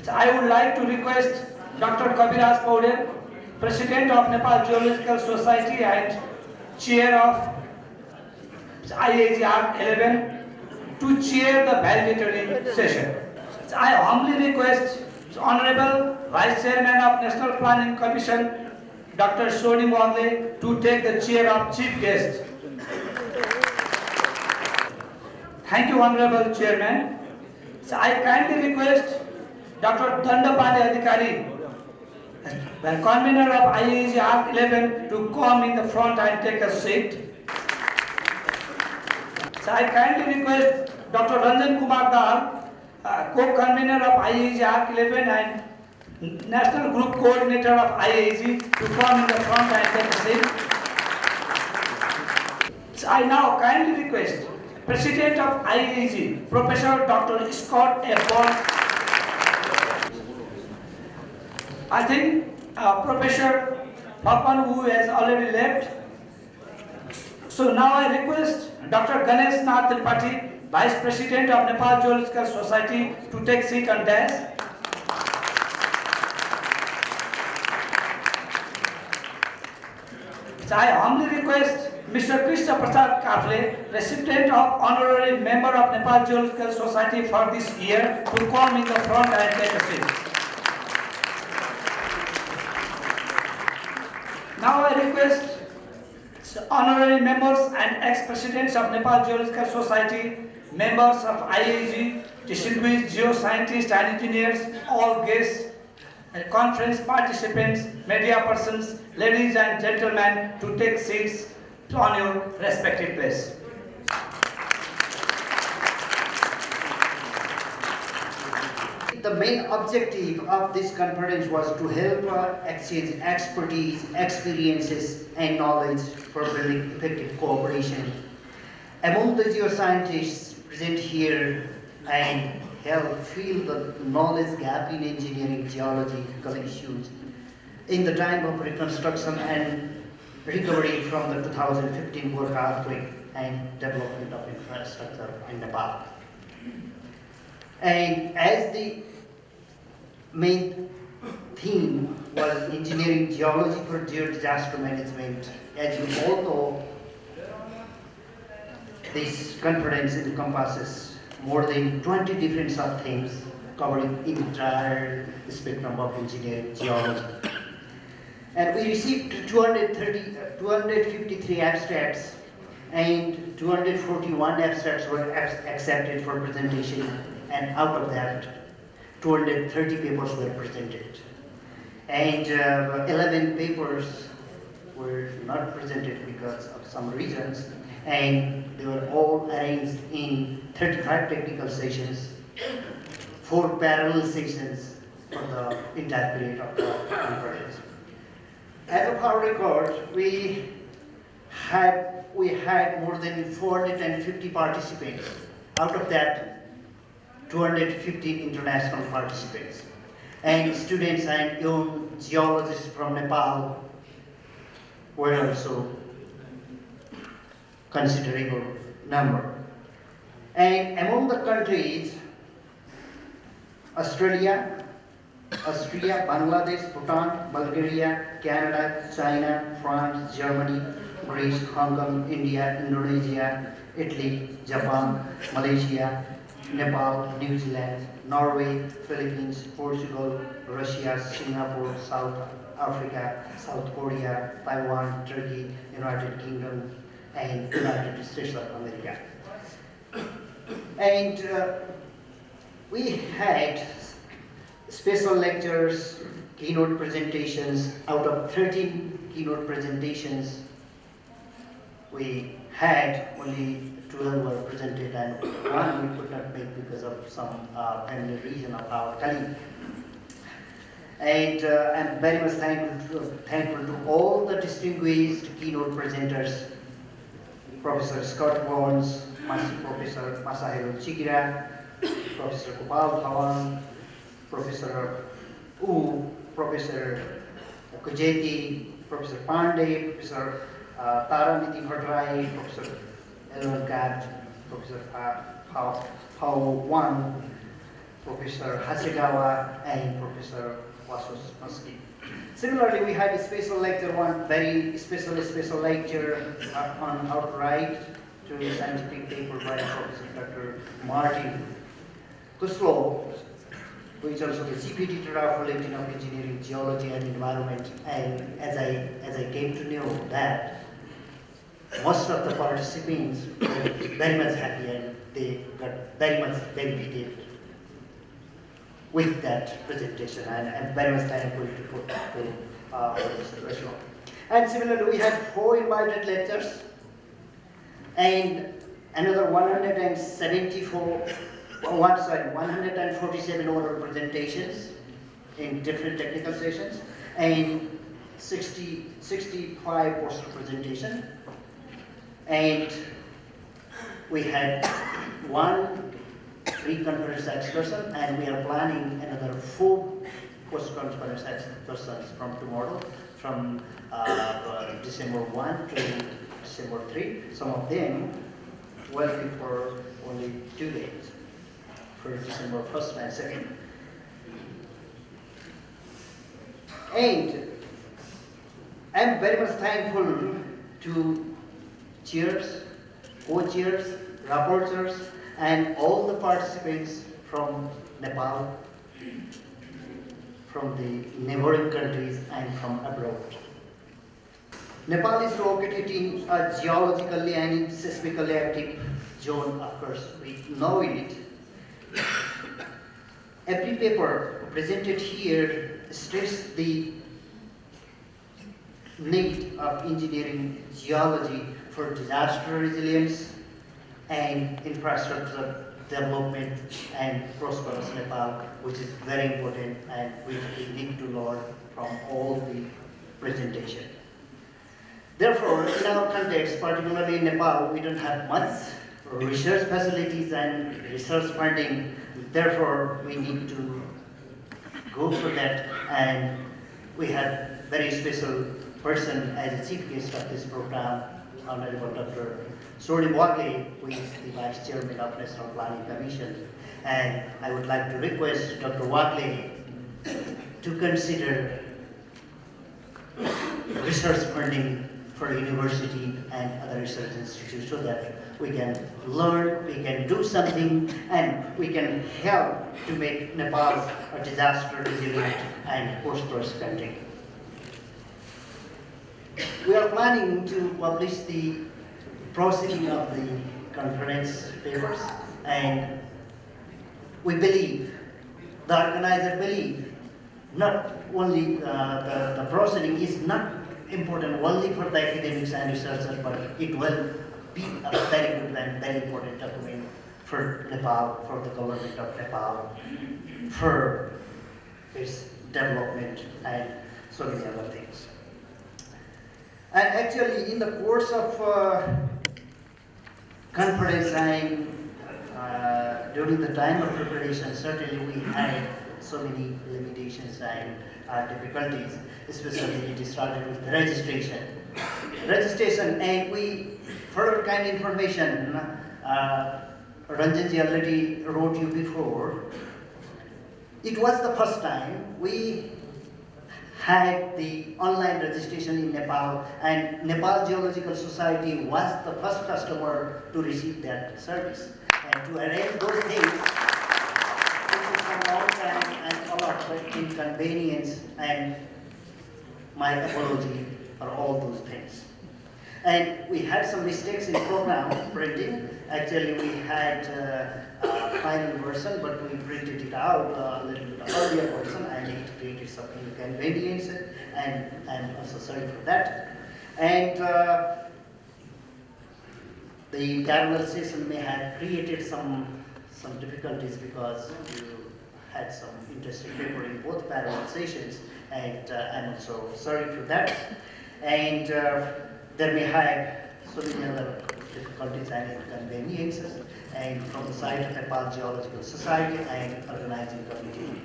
I would like to request Dr. Kabiraj Paudel, President of Nepal Geological Society and Chair of IAEG ARC11, to chair the valedictory session. I humbly request Honorable Vice Chairman of National Planning Commission, Dr. Soni Wangle, to take the chair of Chief Guest. Thank you, Honorable Chairman. I kindly request Dr. Dandapani Adhikari, the convener of IAEG ARC11, to come in the front and take a seat. I kindly request Dr. Ranjan Kumar Dal, co-convener of IAEG ARC11 and National Group Coordinator of IAEG, to come in the front and take a seat. I now kindly request President of IAEG, Professor Dr. Scott F. Bond. I think Professor Papan, who has already left. So now I request Dr. Ganesh Nath Tripathi, Vice President of Nepal Geological Society, to take seat on dais. I humbly request Mr. Krishna Prasad Kafle, recipient of Honorary Member of Nepal Geological Society for this year, to come in the front and take a seat. Now I request honorary members and ex-presidents of Nepal Geological Society, members of IAEG, distinguished geoscientists and engineers, all guests, conference participants, media persons, ladies and gentlemen, to take seats on your respective place. The main objective of this conference was to help exchange expertise, experiences, and knowledge for building effective cooperation among the geoscientists present here and help fill the knowledge gap in engineering geological issues in the time of reconstruction and recovery from the 2015 Gorkha earthquake and development of infrastructure in Nepal. And as the main theme was engineering geology for geodisaster management, as you all know, this conference encompasses more than 20 different sub-themes covering the entire spectrum of engineering geology. And we received 253 abstracts, and 241 abstracts were accepted for presentation, and out of that, 230 papers were presented. And 11 papers were not presented because of some reasons, and they were all arranged in 35 technical sessions, 4 parallel sessions for the entire period of the conference. As of our record, we had more than 450 participants. Out of that, 250 international participants, and students and young geologists from Nepal were also considerable number. And among the countries, Austria, Bangladesh, Bhutan, Bulgaria, Canada, China, France, Germany, Greece, Hong Kong, India, Indonesia, Italy, Japan, Malaysia, Nepal, New Zealand, Norway, Philippines, Portugal, Russia, Singapore, South Africa, South Korea, Taiwan, Turkey, United Kingdom, and United States of America. And we had special lectures, keynote presentations. Out of 13 keynote presentations, we had only 12 were presented, and one we could not make because of some family reason of our colleague. And I'm very much thankful to all the distinguished keynote presenters, Professor Scott Burns, Professor Masahiro Chigira, Professor Gopal Dhawan, Professor Wu, Professor Yeti, Professor Pandey, Professor Taraniti Bhattarai, Professor Elon Kat, Professor Hao Wan, Professor Hasegawa and Professor Wasowski. Similarly, we had a special lecture, one very special lecture on outright to a scientific paper by Professor Dr. Martin Kuslow, who is also the chief editor of Bulletin of Engineering, Geology and Environment. And as I came to know that, most of the participants were very much happy and they got very much benefited with that presentation, and I'm very much thankful to Professor Rashmo. And similarly, we had 4 invited lectures and another 147 oral presentations in different technical sessions, and 65 poster presentation. And we had 1 pre-conference excursion, and we are planning another 4 post-conference excursions from tomorrow, from December 1 to December 3. Some of them will be for only 2 days, for December 1st and 2nd. And I'm very much thankful to chairs, co-chairs, rapporteurs, and all the participants from Nepal, from the neighboring countries, and from abroad. Nepal is located in a geologically and seismically active zone, of course, we know it. Every paper presented here states the need of engineering geology for disaster resilience and infrastructure development and prosperous Nepal, which is very important and which we need to learn from all the presentation. Therefore, in our context, particularly in Nepal, we don't have much research facilities and research funding. Therefore, we need to go for that, and we have very special person as a chief guest of this program, Honorable Dr. Sorim Wagle, who is the Vice Chairman of National Planning Commission. And I would like to request Dr. Wagle to consider research funding for university and other research institutes so that we can learn, we can do something, and we can help to make Nepal a disaster resilient and prosperous country. We are planning to publish the proceeding of the conference papers, and we believe, the organizer believe, not only the proceeding is not important only for the academics and researchers, but it will be a very good and very important document for Nepal, for the government of Nepal, for its development and so many other things. And actually, in the course of conference and during the time of preparation, certainly we had so many limitations and difficulties, especially it started with the registration. And we, for kind of information, Ranjanji already wrote you before, it was the first time we had the online registration in Nepal, and Nepal Geological Society was the first customer to receive that service. And to arrange those things, it took a long time and a lot of inconvenience, and my apology for all those things. And we had some mistakes in program printing. Actually, we had a final version, but we printed it out a little bit earlier version, and it created some inconvenience, and I'm also sorry for that. And the parallel session may have created some difficulties because you had some interesting paper in both parallel sessions, and I'm also sorry for that. And there may have so many other difficulties and inconveniences, and from the side of Nepal Geological Society and organizing committee,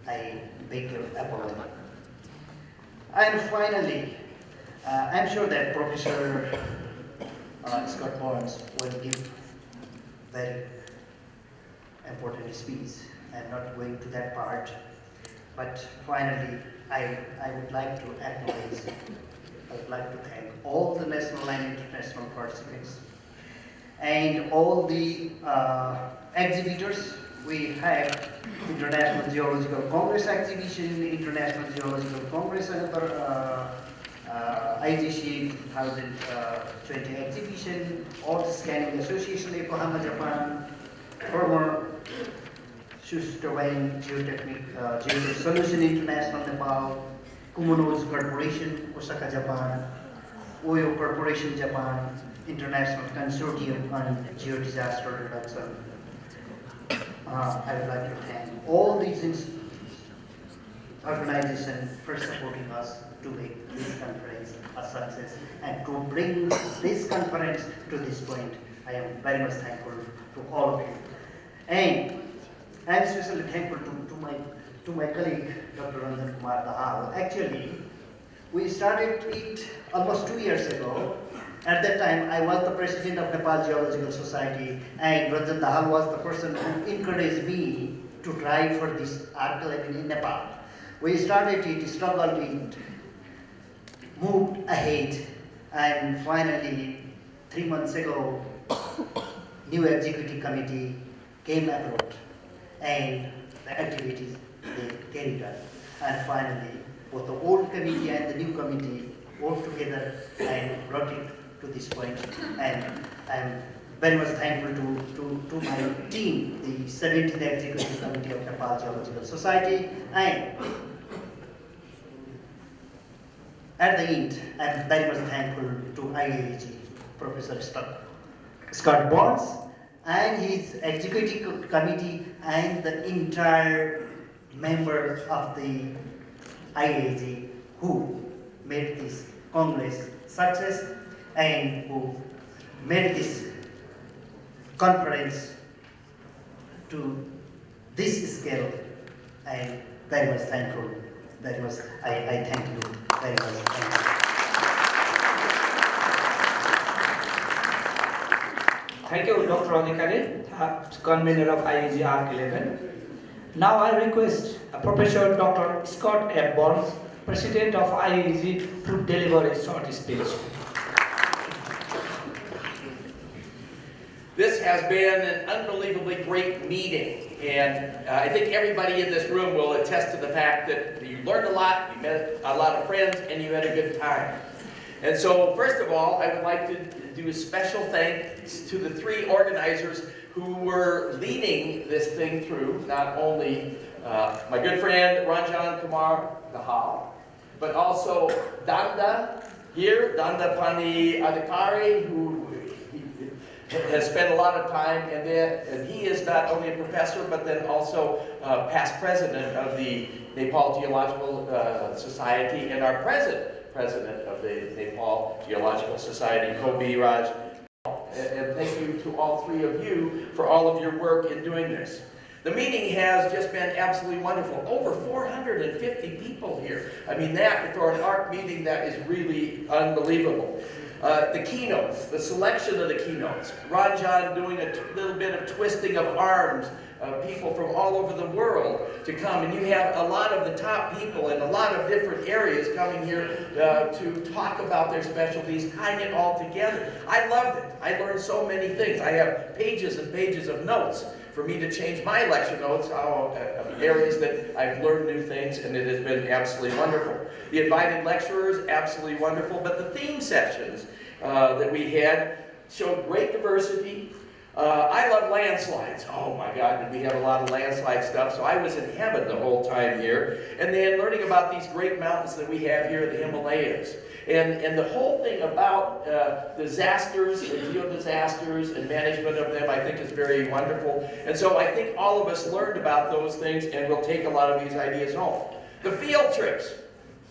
I beg your apology. And finally, I'm sure that Professor Scott Barnes will give very important speech. I'm not going to that part. But finally, I would like to acknowledge, I would like to thank all the national and international participants and all the exhibitors. We have International Geological Congress exhibition, International Geological Congress, another IGC 2020 exhibition, Earth Scanning Association, Yokohama, Japan, former Turbine Geotech Solution International, Nepal, Kumonos Corporation, Osaka, Japan, Oyo Corporation, Japan, International Consortium on Geodisaster Reduction. I would like to thank all these organizations for supporting us to make this conference a success and to bring this conference to this point. I am very much thankful to all of you. And I am especially thankful to my colleague, Dr. Ranjan Kumar Dahal. Actually, we started it almost 2 years ago. At that time, I was the president of Nepal Geological Society, and Ranjan Dahal was the person who encouraged me to try for this ARC11 in Nepal. We started it, struggled it, moved ahead, and finally, 3 months ago, new executive committee came abroad, and the activities they carried on. And finally, both the old committee and the new committee worked together and brought it to this point. And I'm very much thankful to my team, the 17th Executive Committee of Nepal Geological Society. And at the end, I'm very much thankful to IAEG, Professor Scott Barnes, and his executive committee, and the entire members of the IAEG who made this Congress success and who made this conference to this scale. I am very much thankful. Very much, I thank you very much. Thank you. Thank you, Dr. Adhikari, convener of IAEG ARC11. Now I request Professor Dr. Scott F. Barnes, President of IAEG, to deliver a short speech. This has been an unbelievably great meeting, and I think everybody in this room will attest to the fact that you learned a lot, you met a lot of friends, and you had a good time. And so, first of all, I would like to do a special thanks to the 3 organizers who were leading this thing through, not only my good friend Ranjan Kumar Dahal, but also Danda here, Danda Pani Adhikari, who has spent a lot of time, and he is not only a professor, but then also past president of the Nepal Geological Society, and our present president of the Nepal Geological Society, Kobi Raj. And thank you to all 3 of you for all of your work in doing this. The meeting has just been absolutely wonderful. Over 450 people here. I mean, that, for an ARC meeting, that is really unbelievable. The keynotes, the selection of the keynotes. Ranjan doing a little bit of twisting of arms of people from all over the world to come. And you have a lot of the top people in a lot of different areas coming here to talk about their specialties, tying it all together. I loved it. I learned so many things. I have pages and pages of notes for me to change my lecture notes, areas that I've learned new things, and it has been absolutely wonderful. The invited lecturers, absolutely wonderful, but the theme sessions that we had showed great diversity. I love landslides. Oh my God, did we have a lot of landslide stuff, so I was in heaven the whole time here. And then learning about these great mountains that we have here in the Himalayas. And the whole thing about disasters and geodisasters and management of them, I think is very wonderful. And so I think all of us learned about those things, and we'll take a lot of these ideas home. The field trips.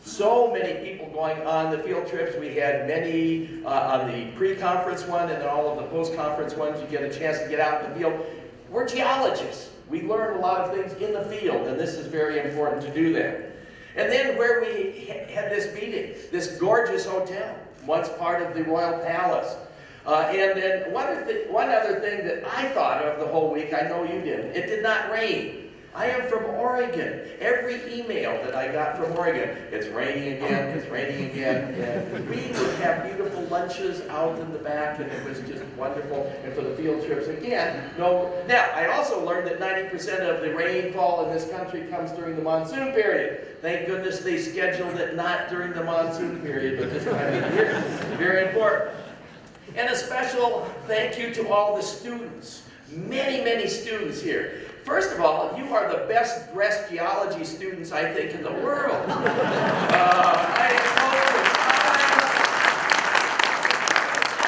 So many people going on the field trips. We had many on the pre-conference one, and then all of the post-conference ones. You get a chance to get out in the field. We're geologists. We learn a lot of things in the field, and this is very important to do that. And then where we had this meeting, this gorgeous hotel, once part of the Royal Palace. And then one other thing that I thought of the whole week, I know you didn't, it did not rain. I am from Oregon. Every email that I got from Oregon, it's raining again, it's raining again. And we would have beautiful lunches out in the back, and it was just wonderful. And for the field trips, again, no. Now, I also learned that 90% of the rainfall in this country comes during the monsoon period. Thank goodness they scheduled it not during the monsoon period, but this time of year. Very important. And a special thank you to all the students. Many, many students here. First of all, you are the best dressed geology students, I think, in the world. I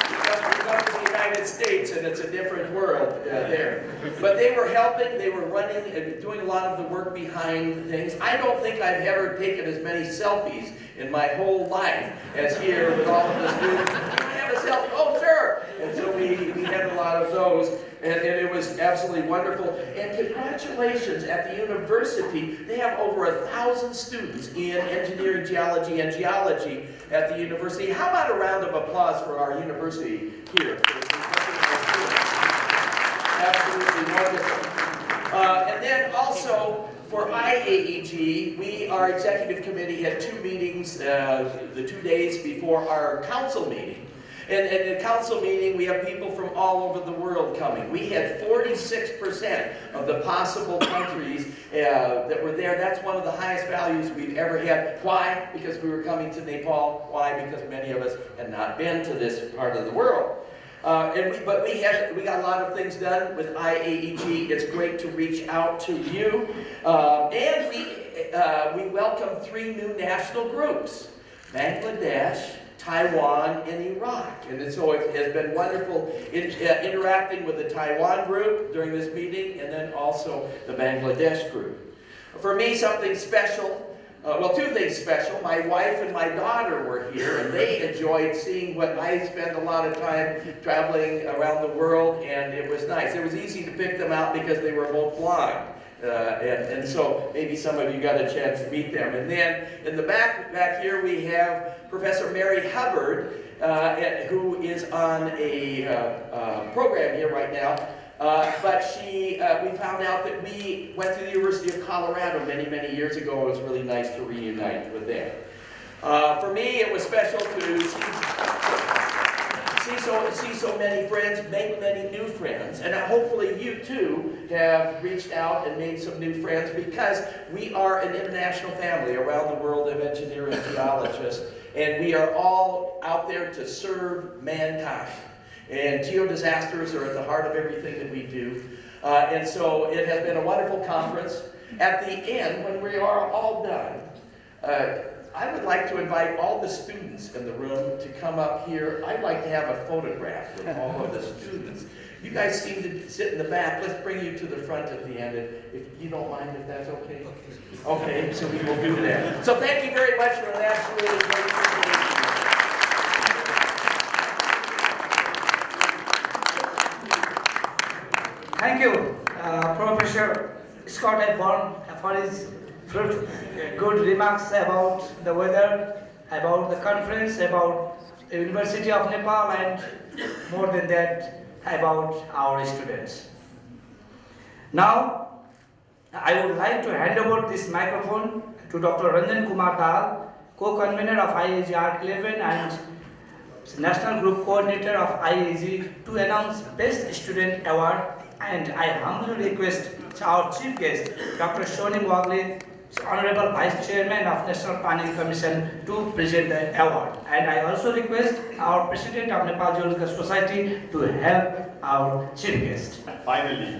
you come to the United States and it's a different world there. But they were helping, they were running and doing a lot of the work behind things. I don't think I've ever taken as many selfies in my whole life as here with all of the students. Can I have a selfie? Oh, sure! And so we had a lot of those. And it was absolutely wonderful. And congratulations at the university. They have over 1,000 students in engineering, geology, and geology at the university. How about a round of applause for our university here? Absolutely wonderful. And then also for IAEG, our executive committee had 2 meetings the 2 days before our council meeting. And in the council meeting, we have people from all over the world coming. We had 46% of the possible countries that were there. That's one of the highest values we've ever had. Why? Because we were coming to Nepal. Why? Because many of us had not been to this part of the world. But we got a lot of things done with IAEG. It's great to reach out to you. And we welcomed 3 new national groups: Bangladesh, Taiwan, and Iraq. And so it has been wonderful interacting with the Taiwan group during this meeting, and then also the Bangladesh group. For me, something special. Well, 2 things special. My wife and my daughter were here, and they enjoyed seeing what I spend a lot of time traveling around the world, and it was nice. It was easy to pick them out because they were both blind. And so maybe some of you got a chance to meet them. And then in the back here we have Professor Mary Hubbard, who is on a program here right now. But we found out that we went to the University of Colorado many, many years ago. It was really nice to reunite with them. For me, it was special to see so many friends, make many new friends. And hopefully you too have reached out and made some new friends, because we are an international family around the world of engineers and geologists. And we are all out there to serve mankind. And geodisasters are at the heart of everything that we do. And so it has been a wonderful conference. At the end, when we are all done, I would like to invite all the students in the room to come up here. I'd like to have a photograph with all of the students. You guys seem to sit in the back. Let's bring you to the front at the end, if you don't mind, if that's okay. Okay, so we will do that. So thank you very much for an absolutely great presentation. Thank you, Professor Scott Hepburn, for his good remarks about the weather, about the conference, about the University of Nepal, and more than that, about our students. Now, I would like to hand over this microphone to Dr. Ranjan Kumar Dal, co-convener of IAEG ARC11 and National Group Coordinator of IAEG, to announce Best Student Award. And I humbly request our Chief Guest, Dr. Shoni Wagle, Honorable Vice Chairman of National Planning Commission, to present the award. And I also request our President of Nepal Geological Society to help our Chief Guest. Finally,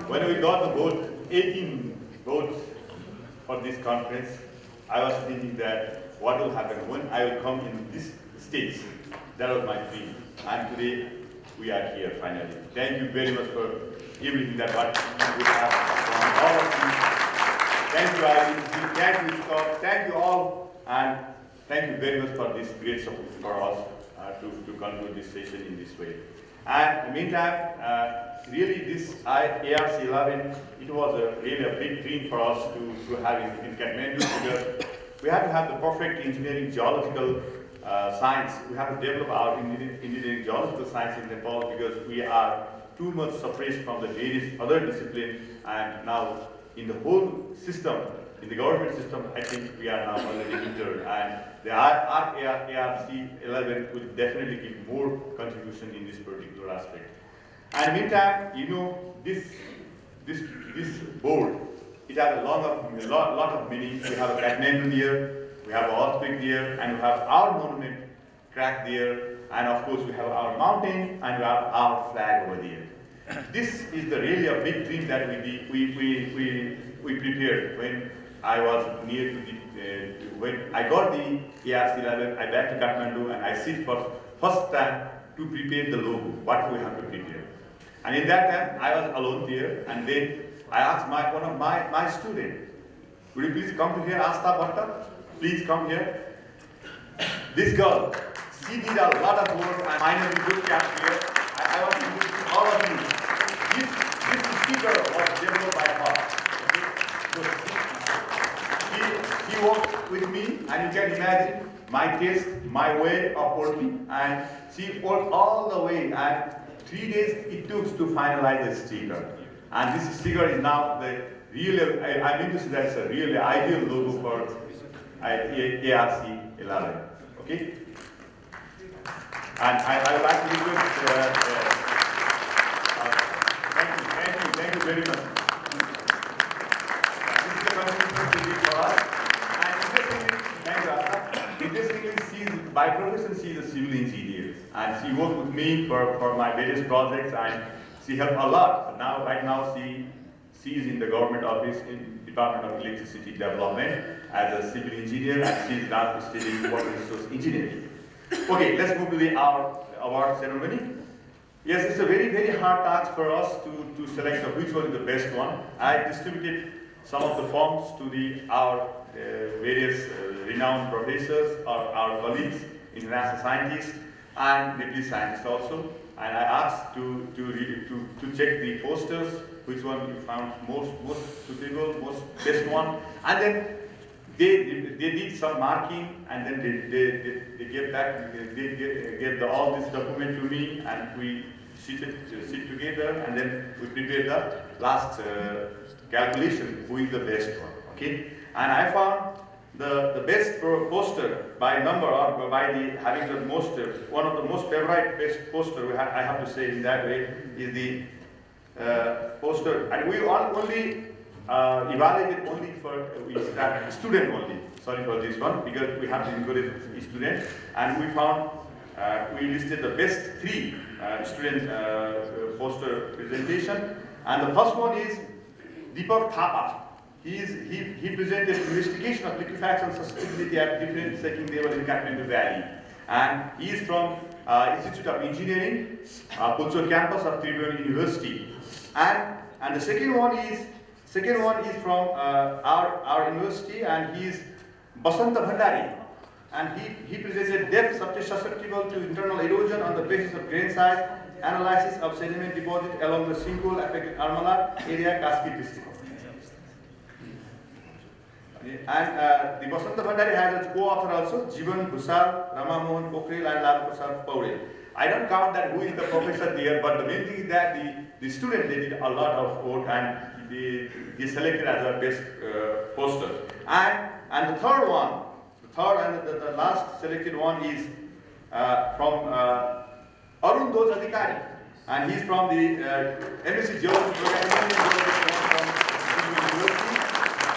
when we got the vote, 18 votes for this conference, I was thinking that what will happen when I will come in this stage. That was my dream. And today, we are here finally. Thank you very much for everything that what we have from all of you. Thank you, IAEG. Thank you, Scott. Thank you all. And thank you very much for this great support for us to conclude this session in this way. And in the meantime, really this ARC11, it was really a big dream for us to have it in Kathmandu, because we had to have the perfect engineering geological science. We have to develop our engineering geological science in Nepal because we are too much suppressed from the various other disciplines, and now in the whole system, in the government system, I think we are now already entered, and the ARC11 will definitely give more contribution in this particular aspect. And meantime, you know, this board, it has a lot of meaning. We have a Kathmandu there, we have an earthquake there, and we have our monument crack there, and of course we have our mountain, and we have our flag over there. This is really a big dream that we prepared when I was near to the, when I got the ARC11, I back to Kathmandu and I sit for first time to prepare the logo, what we have to prepare. And in that time, I was alone there, and then I asked one of my students, would you please come to here, Asta Bhatta? Please come here. This girl, she did a lot of work, and finally good cap here. I want to give all of you. This speaker was developed by her. Okay? So she worked with me, and you can imagine my taste, my way of working, and she worked all the way, and 3 days it took to finalize the sticker. And this sticker is now the really, I mean to say that's a really ideal logo for ARC11. Okay? And I would like to request, thank you very much. This is the contribution for us. And interestingly, by profession, she is a civil engineer. And she worked with me for my various projects, and she helped a lot. Now, right now, she is in the government office in Department of Electricity Development as a civil engineer, and she is now studying water resource engineering. Okay, let's move to the award ceremony. Yes, it's a very, very hard task for us to select which one is the best one. I distributed some of the forms to our various renowned professors, our colleagues, international scientists, and Nepalese scientists also. And I asked to check the posters, which one you found most suitable, best one, and then they did some marking, and then they gave back, they gave all this document to me, and we sit together, and then we prepared the last calculation, who is the best one, okay? And I found the best poster by number, or by having the most, one of the most favorite best poster I have to say in that way is the poster, and we only evaluated only for student only. Sorry for this one, because we have to encourage students, and we found we listed the best 3 student poster presentation, and the first one is Deepak Thapa. He presented investigation of liquefaction sustainability at different setting levels in Kathmandu Valley, and he is from Institute of Engineering, Pulsar campus of Tribhuvan University, and the second one is from our university, and he is Basanta Bhandari, and he presented depth susceptible to internal erosion on the basis of grain size analysis of sediment deposit along the sinkhole affected Armala area, Kashmir district. And the Basanta Bhandari has a co-author also, Jivan Bhusal, Rama Mohan Pokhrel, and Lal Prasad Paure. I don't count that who is the professor there, but the main thing is that the students, they did a lot of work, and they selected as a best poster. And the third one, the last selected one is from Arun Doj Adhikari, and he's from the MSc Geological program from University.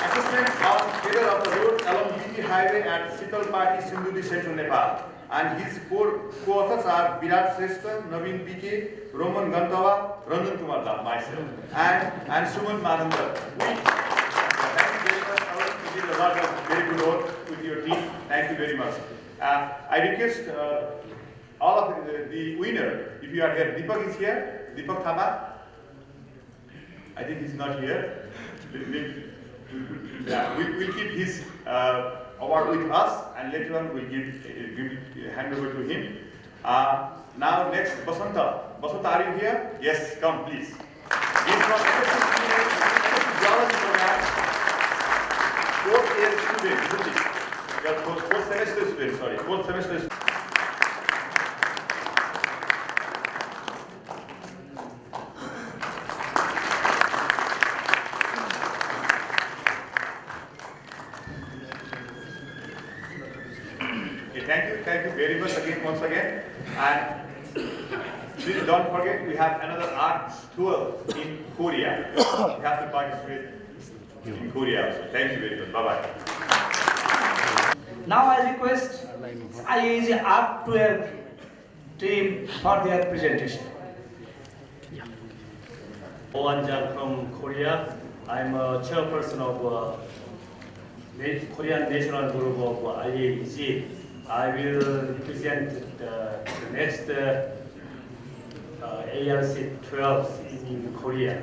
Assessment on failure of the road along Yeti highway at Sitalpati, Sindhudi, Central Nepal. And his co-authors are Virat Shrestha, Naveen PK, Roman Gantava, Ranjan Kumar Da, myself, and Suman Manandar. Thank you very much, Arun. You did a lot of very good work with your team. Thank you very much. I request all of the winner, if you are here, Deepak is here, Deepak Thapa. I think he's not here. Yeah, we'll keep his award with us, and later on we'll hand over to him. Now next, Basanta. Basanta, are you here? Yes, come please. He's from Geological program, 4th year student, 4th semester student, sorry, 4th semester student. very much again, once again. And please don't forget, we have another ARC12 in Korea. You have to participate in Korea also. Thank you very much. Bye-bye. Now I request IAEG ARC12 team for their presentation. Owanjang from Korea. I'm a chairperson of Korean National Group of IAEG. I will represent the next ARC12 in Korea.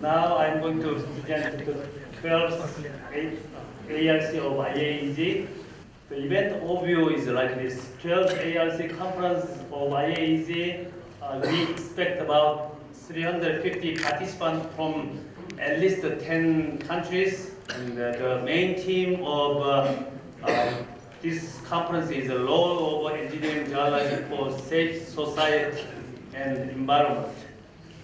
Now I'm going to present the 12th ARC of IAEG. The event overview is like this. 12th ARC conference of IAEG. We expect about 350 participants from at least 10 countries. And the main theme of this conference is the role of engineering geology for safe society and environment.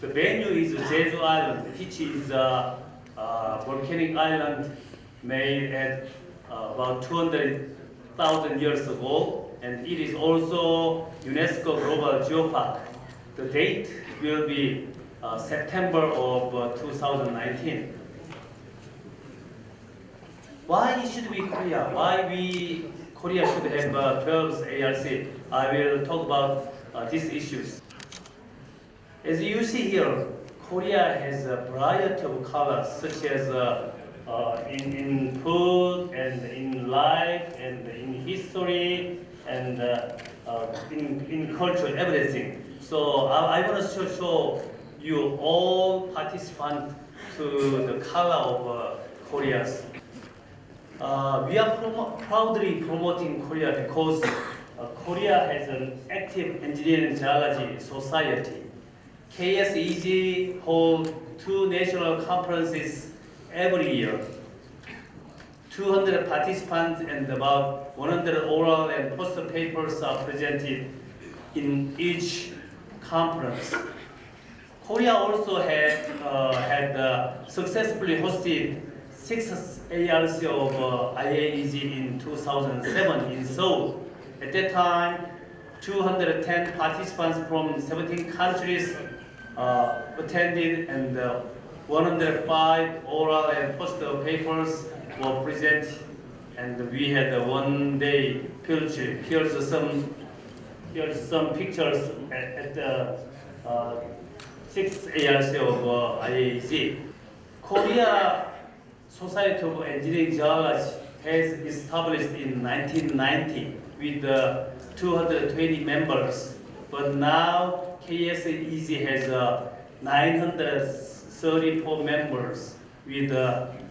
The venue is Jeju Island, which is a volcanic island made at about 200,000 years ago, and it is also UNESCO Global Geopark. The date will be September of 2019. Why should we Korea? Why Korea should have 12 ARC? I will talk about these issues. As you see here, Korea has a variety of colors, such as in food and in life and in history and in culture, everything. So I want to show you all participants to the color of Korea's. We are proudly promoting Korea because Korea has an active engineering geology society. KSEG holds 2 national conferences every year. 200 participants and about 100 oral and poster papers are presented in each conference. Korea also had successfully hosted 6 ARC of IAEG in 2007 in Seoul. At that time, 210 participants from 17 countries attended, and 105 oral and poster papers were presented, and we had a one-day field trip. Here's some pictures at the 6th ARC of IAEG. Korea Society of Engineering Geology has established in 1990 with 220 members, but now KSEG has 934 members with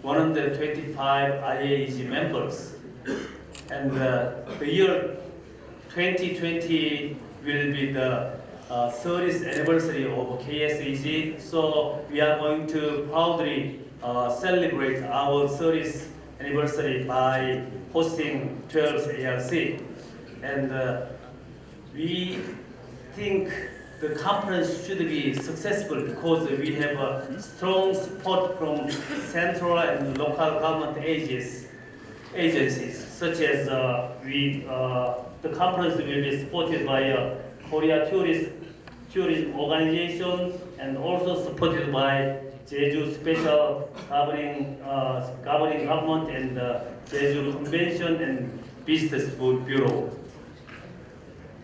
125 IAEG members. And the year 2020 will be the 30th anniversary of KSEG, so we are going to proudly celebrate our 30th anniversary by hosting 12th ARC. And we think the conference should be successful because we have a strong support from central and local government agencies, such as the conference will be supported by Korea Tourism Organization and also supported by Jeju Special Governing Government and Jeju Convention and Business Bureau.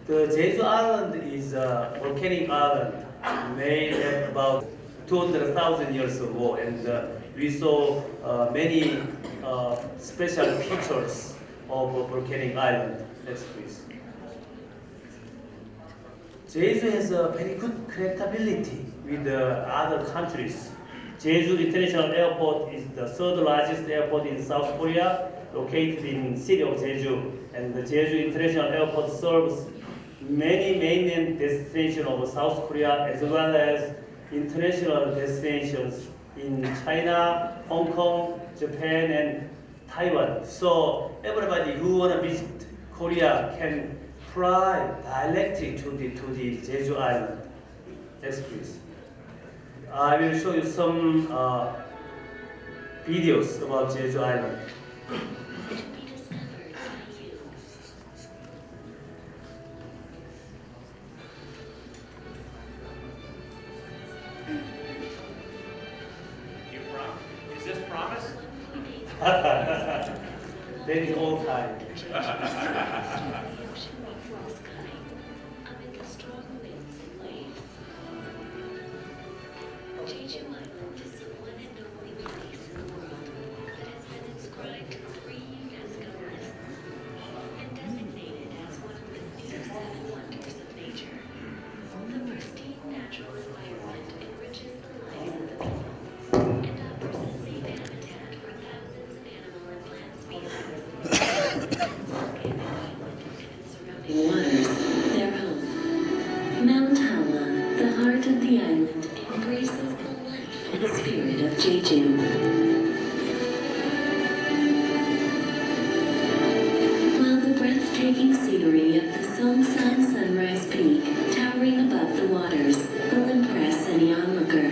The Jeju Island is a volcanic island made at about 200,000 years ago, and we saw many special features of a volcanic island. Next, please. Jeju has a very good connectability with other countries. Jeju International Airport is the 3rd largest airport in South Korea, located in the city of Jeju, and the Jeju International Airport serves many main destinations of South Korea as well as international destinations in China, Hong Kong, Japan, and Taiwan. So everybody who want to visit Korea can fly directly to the Jeju Island. Next, please. I will show you some videos about Jeju Island. be discovered by you. You promise? Is this promise? That is all time. Amid the strong winds and waves. Jeju Island is the one and only place in the world that has been inscribed in 3 UNESCO lists and designated as one of the new 7 wonders of nature. The pristine natural environment enriches the lives of the people and offers a safe habitat for thousands of animal and plant species. Volcanic island and its surrounding waters, their home. Mount Hala, the heart of the island, embraces the life and spirit of Jeju. While the breathtaking scenery of the Songsan Sunrise Peak, towering above the waters, will impress any onlooker.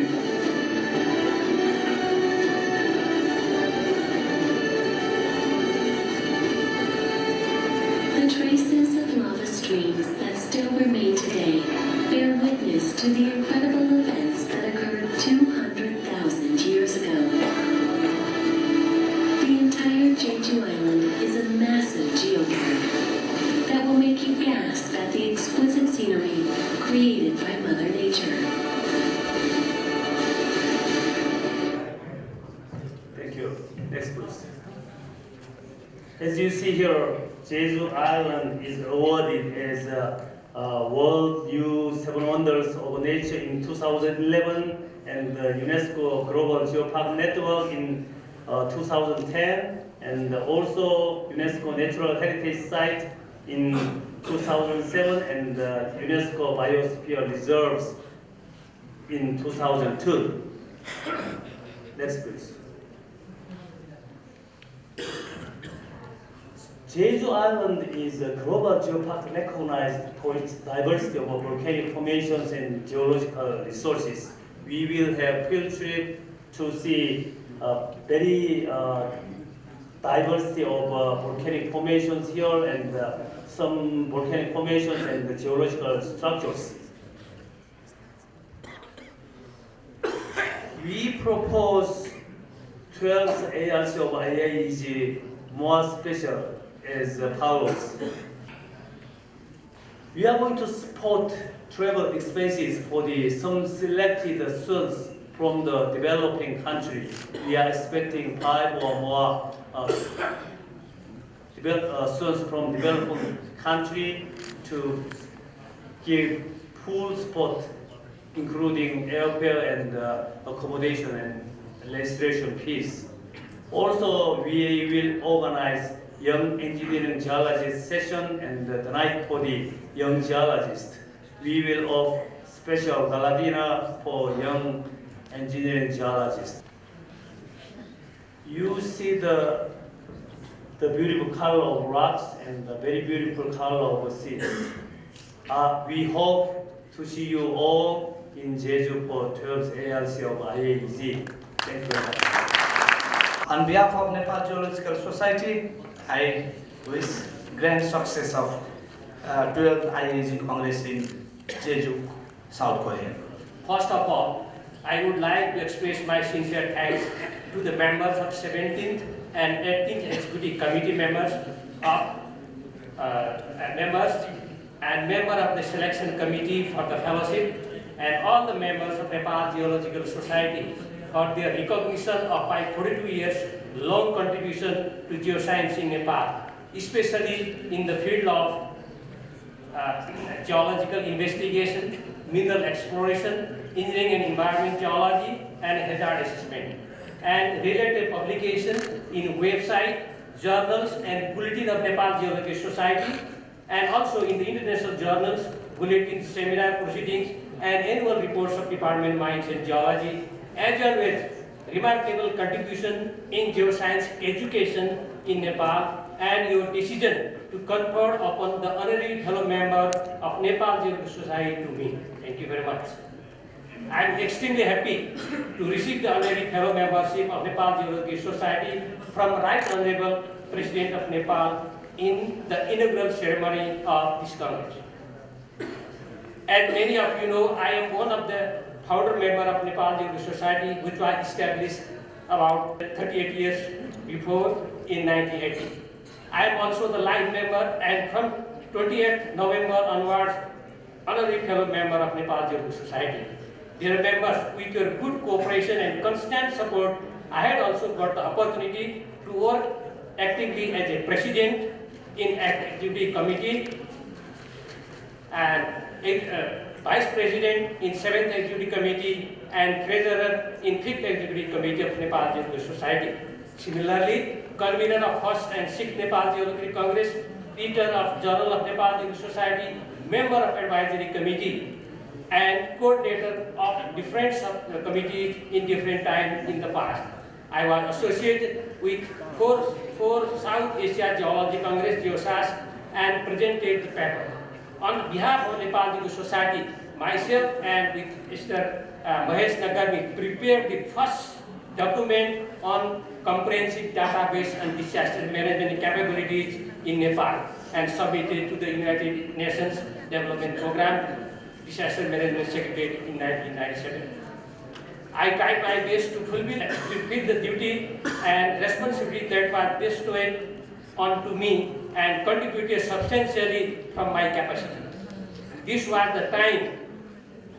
The traces of lava streams that still remain today bear witness to the incredible events that occurred 200,000 years ago. The entire Jeju Island is a massive geothermal that will make you gasp at the exquisite scenery created by Mother Nature. Thank you. Next, please. As you see here, Jeju Island is awarded as a World U7 Wonders of Nature in 2011 and the UNESCO Global Geopark Network in 2010 and also UNESCO Natural Heritage Site in 2007 and UNESCO Biosphere Reserves in 2002. Next, please. Jeju Island is a global geopark recognized for its diversity of volcanic formations and geological resources. We will have field trip to see very diversity of volcanic formations here and some volcanic formations and the geological structures. We propose 12th ARC of IAEG more special as follows. We are going to support travel expenses for some selected students from the developing country. We are expecting 5 or more students from developing country to give full support, including airfare and accommodation and registration fees. Also, we will organize Young Engineering Geologist session and the night for the young geologist. We will offer special gala dinner for young engineering geologists. You see the beautiful color of rocks and the very beautiful color of seas. We hope to see you all in Jeju for 12th ARC of IAEG. Thank you very much. On behalf of Nepal Geological Society, I wish grand success of 12th IAEG Congress in Jeju, South Korea. First of all, I would like to express my sincere thanks to the members of 17th and 18th Executive Committee members and member of the Selection Committee for the Fellowship and all the members of Nepal Geological Society for their recognition of my 42 years long contribution to geoscience in Nepal, especially in the field of geological investigation, mineral exploration, engineering and environment geology, and hazard assessment, and related publication in website, journals, and bulletin of Nepal Geological Society, and also in the international journals, bulletins, seminar proceedings, and annual reports of Department of Mines and Geology, as well as remarkable contribution in geoscience education in Nepal, and your decision to confer upon the honorary fellow member of Nepal Geological Society to me. Thank you very much. I am extremely happy to receive the honorary fellow membership of Nepal Geological Society from Right Honorable President of Nepal in the inaugural ceremony of this Congress. As many of you know, I am one of the founder member of Nepal Geological Society, which was established about 38 years before in 1980. I am also the life member, and from 28th November onwards, honorary fellow member of Nepal Geological Society. Dear members, with your good cooperation and constant support, I had also got the opportunity to work actively as a president in activity committee and vice president in 7th executive committee and treasurer in 5th executive committee of Nepal Geological Society. Similarly, convener of 1st and 6th Nepal Geological Congress, editor of Journal of Nepal Geological Society, member of advisory committee, and coordinator of different committees in different times in the past. I was associated with four South Asia Geology Congress, GEOSAS, and presented the paper. On behalf of Nepal Geological Society, myself and with Mr. Mahesh Nagarmi prepared the first document on comprehensive database and disaster management capabilities in Nepal and submitted to the United Nations Development Program Disaster Management Secretary in 1997. I tried my best to fulfill the duty and responsibility that was bestowed onto me and contributed substantially from my capacity. This was the time,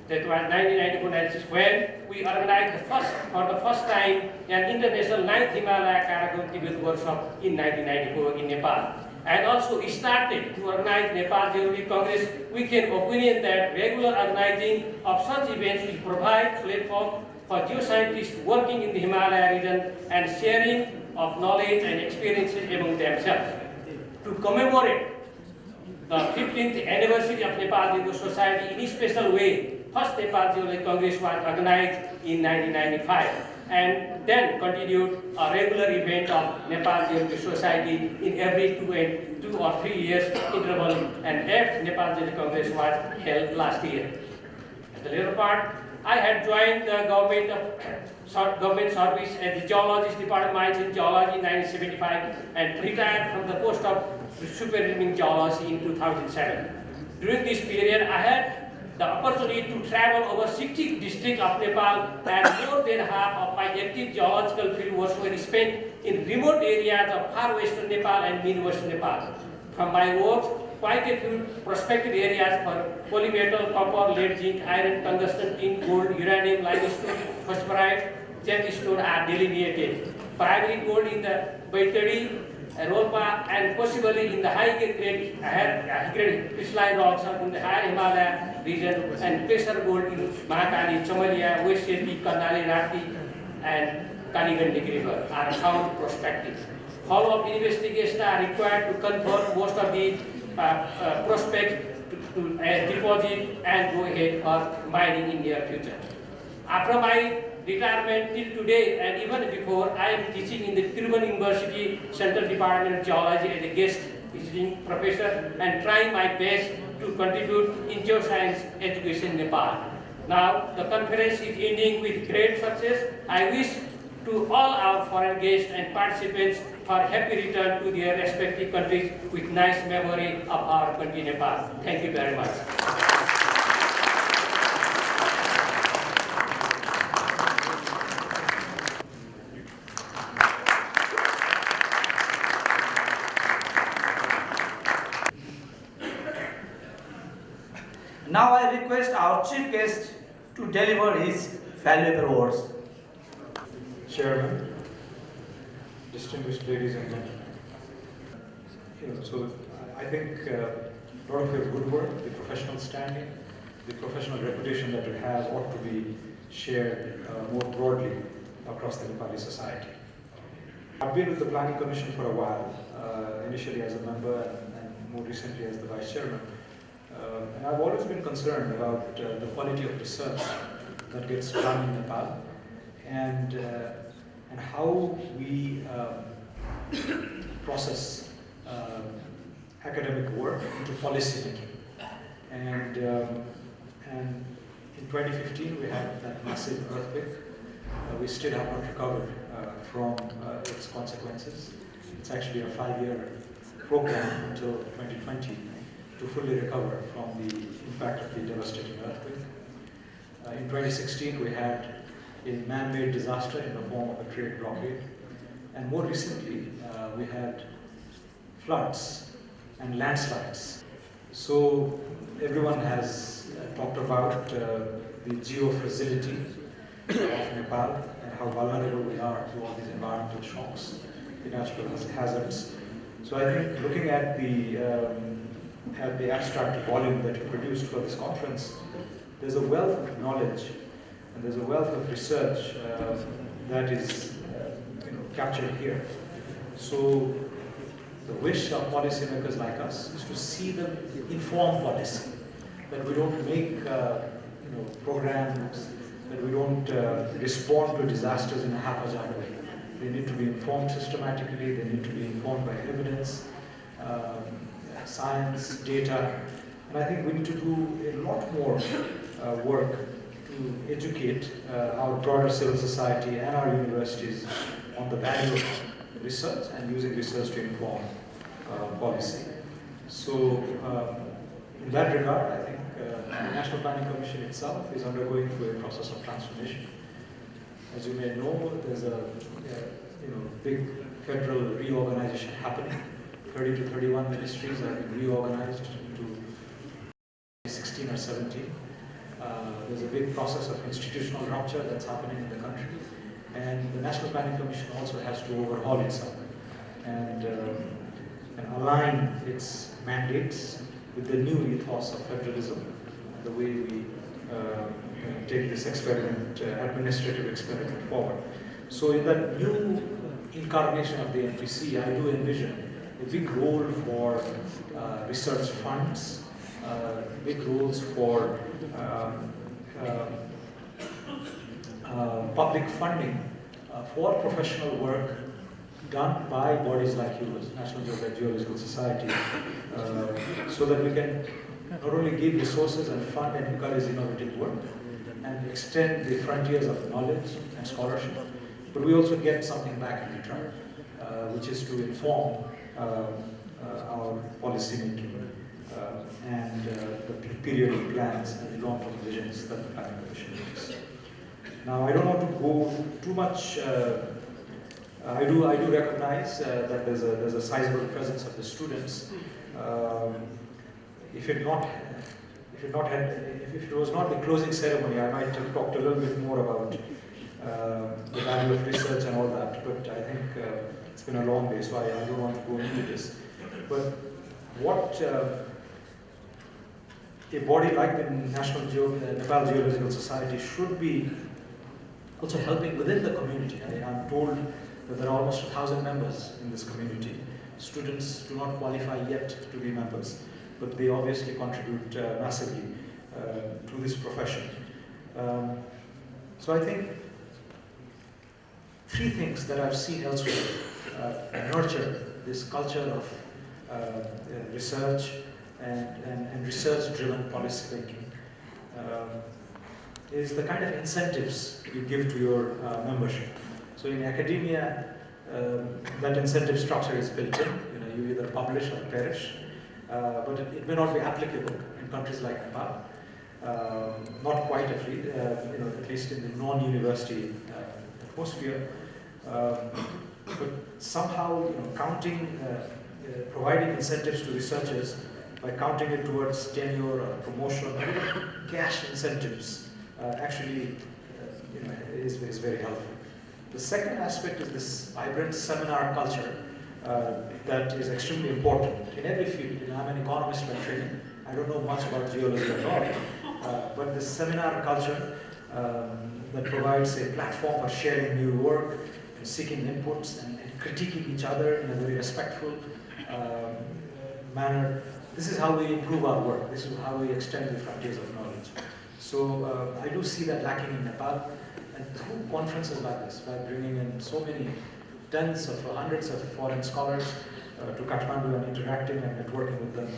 that was 1994-96, when we organized for the first time an international 9th Himalaya Karakoram Tibet workshop in 1994 in Nepal. And also started to organize Nepal Geological Congress with an opinion that regular organizing of such events will provide platform for geoscientists working in the Himalaya region and sharing of knowledge and experiences among themselves. To commemorate the 15th anniversary of Nepal Geological Society in a special way, first Nepal Geological Congress was organized in 1995 and then continued a regular event of Nepal Geological Society in every 2 or 3 years interval, and 8th Nepal Geological Congress was held last year. At the later part, I had joined the government service as the Geologist Department Mines in Geology in 1975 and retired from the post of Superintendent Geology in 2007. During this period, I had the opportunity to travel over 60 districts of Nepal, and more than half of my active geological field work were spent in remote areas of far western Nepal and mid-western Nepal. From my work, quite a few prospective areas for polymetal, copper, lead, zinc, iron, tungsten, tin, gold, uranium, limestone, phosphorite, gemstone are delineated. Primary gold in the Baitadi, Rolpa, and possibly in the high-grade crystalline rocks in the higher Himalaya region, and pressure gold in Mahakali, Chamalia, West Yeti, Kandali, Rati, and Kaligandi River are found prospective. Follow-up investigations are required to confirm most of these prospects to deposit and go ahead for mining in near future. After my retirement till today and even before, I am teaching in the Tirubhavan University Central Department of Geology as a guest visiting professor and trying my best to contribute in geoscience education in Nepal. Now the conference is ending with great success. I wish to all our foreign guests and participants for happy return to their respective countries with nice memory of our country Nepal. Thank you very much. Now I request our chief guest to deliver his valuable words. Chairman, distinguished ladies and gentlemen. So I think a lot of your good work, the professional standing, the professional reputation that you have ought to be shared more broadly across the Nepali society. I've been with the Planning Commission for a while, initially as a member and more recently as the Vice Chairman. And I've always been concerned about the quality of research that gets done in Nepal and how we process academic work into policy making. And in In 2015, we had that massive earthquake. We still have not recovered from its consequences. It's actually a 5-year program until 2020 to fully recover from the impact of the devastating earthquake. In 2016, we had a man-made disaster in the form of a trade blockade. And more recently, we had floods and landslides. So everyone has talked about the geo-fragility of Nepal and how vulnerable we are to all these environmental shocks, the natural hazards. So I think looking at the abstract volume that you produced for this conference, there's a wealth of knowledge and there's a wealth of research that is captured here. So the wish of policymakers like us is to see them inform policy, that we don't make programs, that we don't respond to disasters in a haphazard way. They need to be informed systematically, they need to be informed by evidence, science, data, and I think we need to do a lot more work to educate our broader civil society and our universities on the value of research and using research to inform policy. So in that regard, I think the National Planning Commission itself is undergoing through a process of transformation. As you may know, there's a big federal reorganization happening. 30 to 31 ministries are being reorganized into 16 or 17. There's a big process of institutional rupture that's happening in the country. And the National Planning Commission also has to overhaul itself and align its mandates with the new ethos of federalism, the way we take this experiment, administrative experiment forward. So in that new incarnation of the NPC, I do envision a big role for research funds, big roles for public funding for professional work done by bodies like yours, National Geological Society, so that we can not only give resources and fund and encourage innovative work and extend the frontiers of knowledge and scholarship, but we also get something back in return, which is to inform our policy making and the periodic plans and the long-term visions that the Planning Commission makes. Now, I don't want to go too much. I do recognize that there's a sizable presence of the students. If it was not the closing ceremony, I might have talked a little bit more about the value of research and all that. But I think it's been a long day, so I don't want to go into this. But what a body like the Nepal Geological Society should be also helping within the community. I'm told that there are almost 1,000 members in this community. Students do not qualify yet to be members, but they obviously contribute massively to this profession. So I think 3 things that I've seen elsewhere nurture this culture of research and research-driven policy making is the kind of incentives you give to your membership. So in academia, that incentive structure is built in. You either publish or perish, but it may not be applicable in countries like Nepal. Not quite at least in the non-university atmosphere. But somehow, counting, providing incentives to researchers by counting it towards tenure or promotion, cash incentives actually is very helpful. The second aspect is this vibrant seminar culture that is extremely important in every field. I'm an economist by training. I don't know much about geology at all, but this seminar culture that provides a platform for sharing new work, and seeking inputs and critiquing each other in a very respectful manner. This is how we improve our work. This is how we extend the frontiers of knowledge. So I do see that lacking in Nepal. And through conferences like this, by bringing in so many tens of hundreds of foreign scholars to Kathmandu and interacting and networking with them,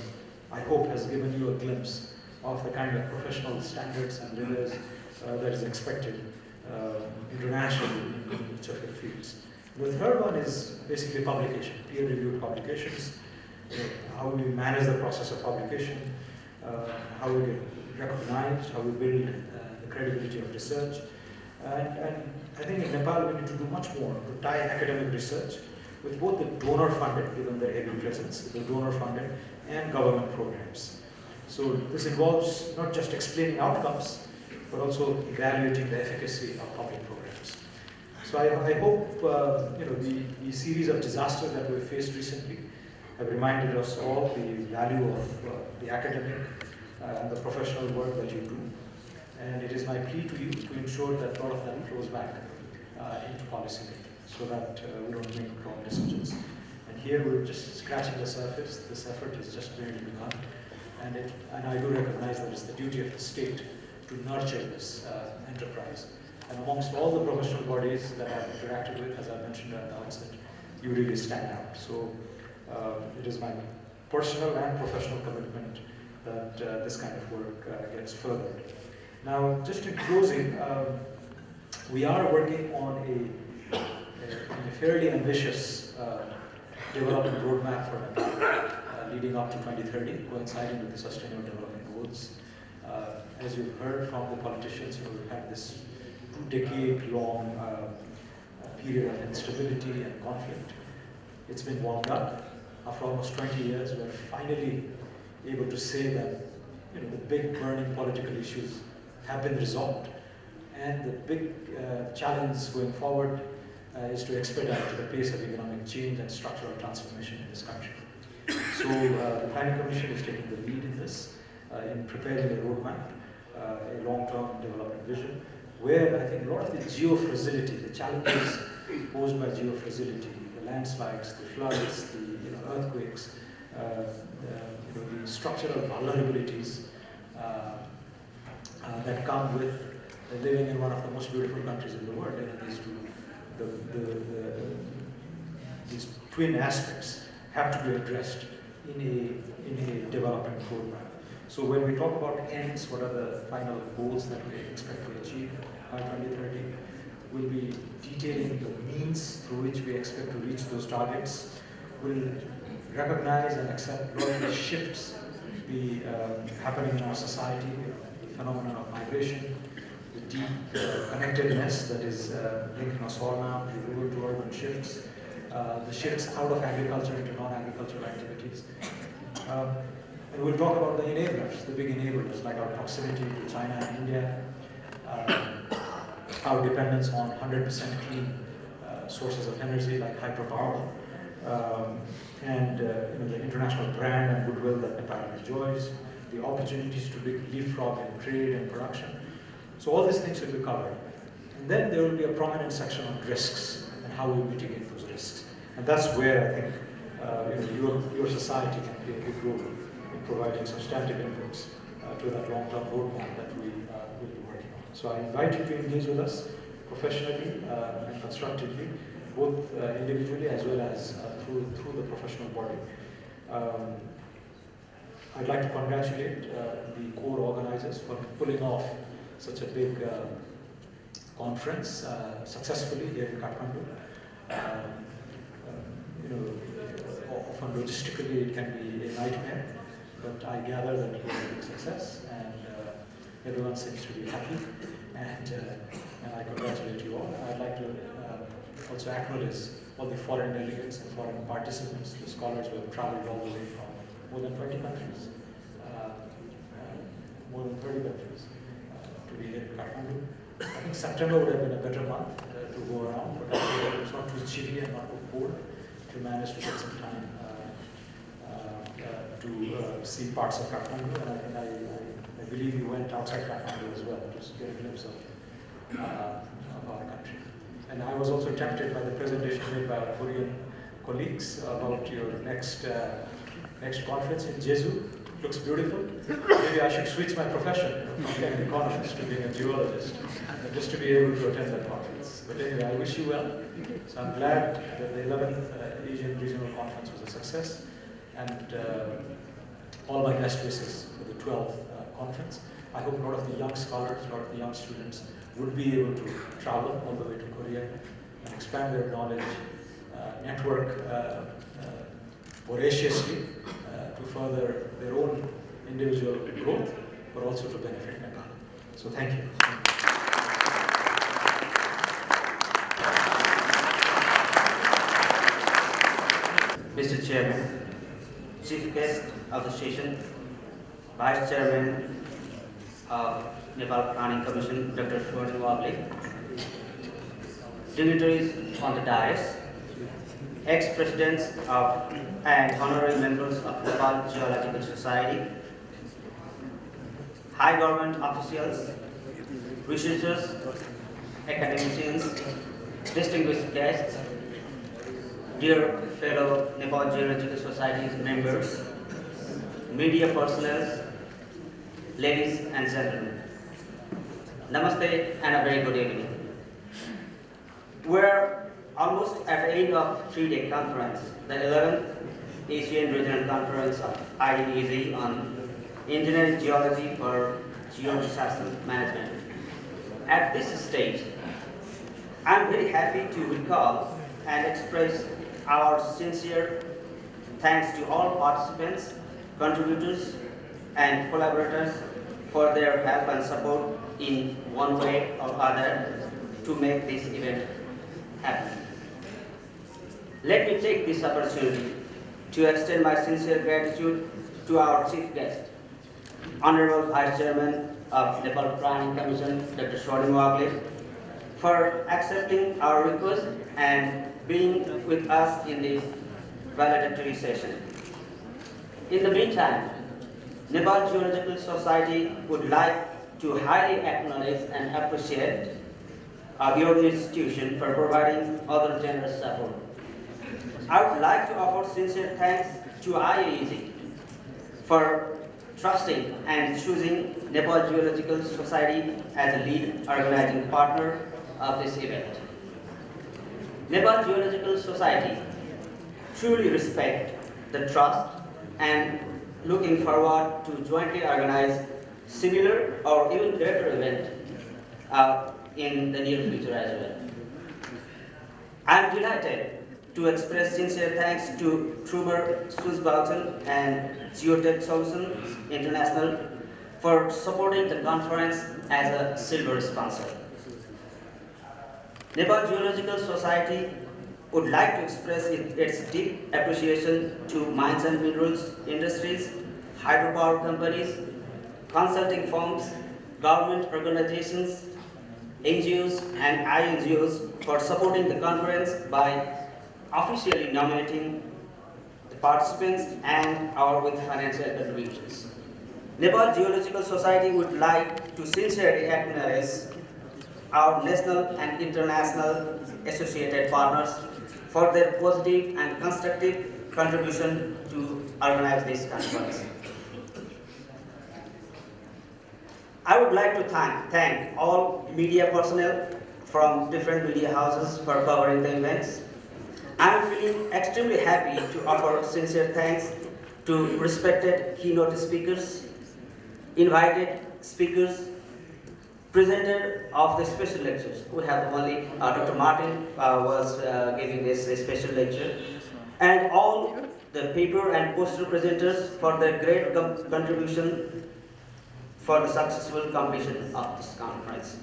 I hope has given you a glimpse of the kind of professional standards and rigors that is expected internationally in each of your fields. The third one is basically publication, peer-reviewed publications, how we manage the process of publication, how we get recognized, how we build the credibility of research. And I think in Nepal we need to do much more to tie academic research with both the donor-funded, given their heavy presence, the donor-funded and government programs. So this involves not just explaining outcomes, but also evaluating the efficacy of public programs. So I hope the series of disasters that we've faced recently have reminded us all the value of the academic and the professional work that you do. And it is my plea to you to ensure that a lot of that flows back into policy making, so that we don't make wrong decisions. And here we're just scratching the surface. This effort is just barely begun. And I do recognize that it's the duty of the state to nurture this enterprise. And amongst all the professional bodies that I've interacted with, as I mentioned at the outset, you really stand out. So it is my personal and professional commitment that this kind of work gets furthered. Now, just in closing, we are working on a fairly ambitious development roadmap for Nepal, leading up to 2030, coinciding with the Sustainable Development Goals. As you've heard from the politicians, we've had this 2-decade-long period of instability and conflict. It's been wound up. After almost 20 years, we're finally able to say that the big burning political issues have been resolved. And the big challenge going forward is to expedite the pace of economic change and structural transformation in this country. So the Planning Commission is taking the lead in this, in preparing a roadmap, a long-term development vision, where I think a lot of the geofragility, the challenges posed by geofragility, the landslides, the floods, the earthquakes, the structural vulnerabilities that come with living in one of the most beautiful countries in the world. These twin aspects have to be addressed in a development roadmap. So when we talk about ends, what are the final goals that we expect to achieve by 2030, we'll be detailing the means through which we expect to reach those targets. We'll recognize and accept a lot of the shifts happening in our society, the phenomenon of migration, the deep connectedness that is linking us all now, the rural to urban shifts, the shifts out of agriculture into non-agricultural activities. And we'll talk about the enablers, the big enablers, like our proximity to China and India, our dependence on 100% clean sources of energy like hydropower, and the international brand and goodwill that Nepal enjoys, the opportunities to leapfrog in trade and production. So all these things will be covered. And then there will be a prominent section on risks and how we mitigate those risks. And that's where I think your society can play a big role in providing substantive inputs to that long-term roadmap that we will be working on. So I invite you to engage with us professionally and constructively, both individually as well as through the professional body. I'd like to congratulate the core organizers for pulling off such a big conference successfully here in Kathmandu. Often logistically it can be a nightmare, but I gather that it was a big success, and everyone seems to be happy, and I congratulate you all. I'd like to also acknowledge all the foreign delegates and foreign participants, the scholars who have traveled all the way from more than 20 countries, more than 30 countries, to be here in Kathmandu. I think September would have been a better month to go around, but I think it's not too chilly and not too cold to manage to get some time to see parts of Kathmandu, and I think I believe you went outside Kathmandu as well, just to get a glimpse of our country. And I was also tempted by the presentation made by our Korean colleagues about your next conference in Jeju. Looks beautiful. Maybe I should switch my profession from being an economist to being a geologist, just to be able to attend that conference. But anyway, I wish you well. So I'm glad that the 11th Asian Regional Conference was a success, and all my best wishes for the 12th conference. I hope a lot of the young scholars, a lot of the young students would be able to travel all the way to Korea and expand their knowledge, network voraciously to further their own individual growth, but also to benefit Nepal. So thank you. Mr. Chairman, Chief Guest of the session, Vice Chairman of Nepal Planning Commission, Dr. Swarni Wagli, dignitaries on the dais, ex-presidents of and honorary members of Nepal Geological Society, high government officials, researchers, academicians, distinguished guests, dear fellow Nepal Geological Society's members, media personnel, ladies and gentlemen. Namaste and a very good evening. We're almost at the end of 3-day conference, the 11th Asian Regional Conference of IAEG on Engineering Geology for Geodisaster Management. At this stage, I'm very happy to recall and express our sincere thanks to all participants, contributors, and collaborators for their help and support in one way or other to make this event happen. Let me take this opportunity to extend my sincere gratitude to our chief guest, Honorable Vice Chairman of Nepal Planning Commission, Dr. Swarni Wagli, for accepting our request and being with us in this valedictory session. In the meantime, Nepal Geological Society would like to highly acknowledge and appreciate your institution for providing other generous support. I would like to offer sincere thanks to IAEG for trusting and choosing Nepal Geological Society as a lead organizing partner of this event. Nepal Geological Society truly respects the trust and looking forward to jointly organize similar or even greater event in the near future as well. I am delighted to express sincere thanks to Truber Susbalton and Geotech Solutions International for supporting the conference as a silver sponsor. Nepal Geological Society would like to express its deep appreciation to mines and minerals industries, hydropower companies, consulting firms, government organizations, NGOs and INGOs for supporting the conference by officially nominating the participants and or with financial contributions. Nepal Geological Society would like to sincerely acknowledge our national and international associated partners for their positive and constructive contribution to organize this conference. I would like to thank all media personnel from different media houses for covering the events. I am feeling extremely happy to offer sincere thanks to respected keynote speakers, invited speakers, presenter of the special lectures. We have only Dr. Martin was giving this special lecture, and all the paper and poster presenters for their great contribution for the successful completion of this conference.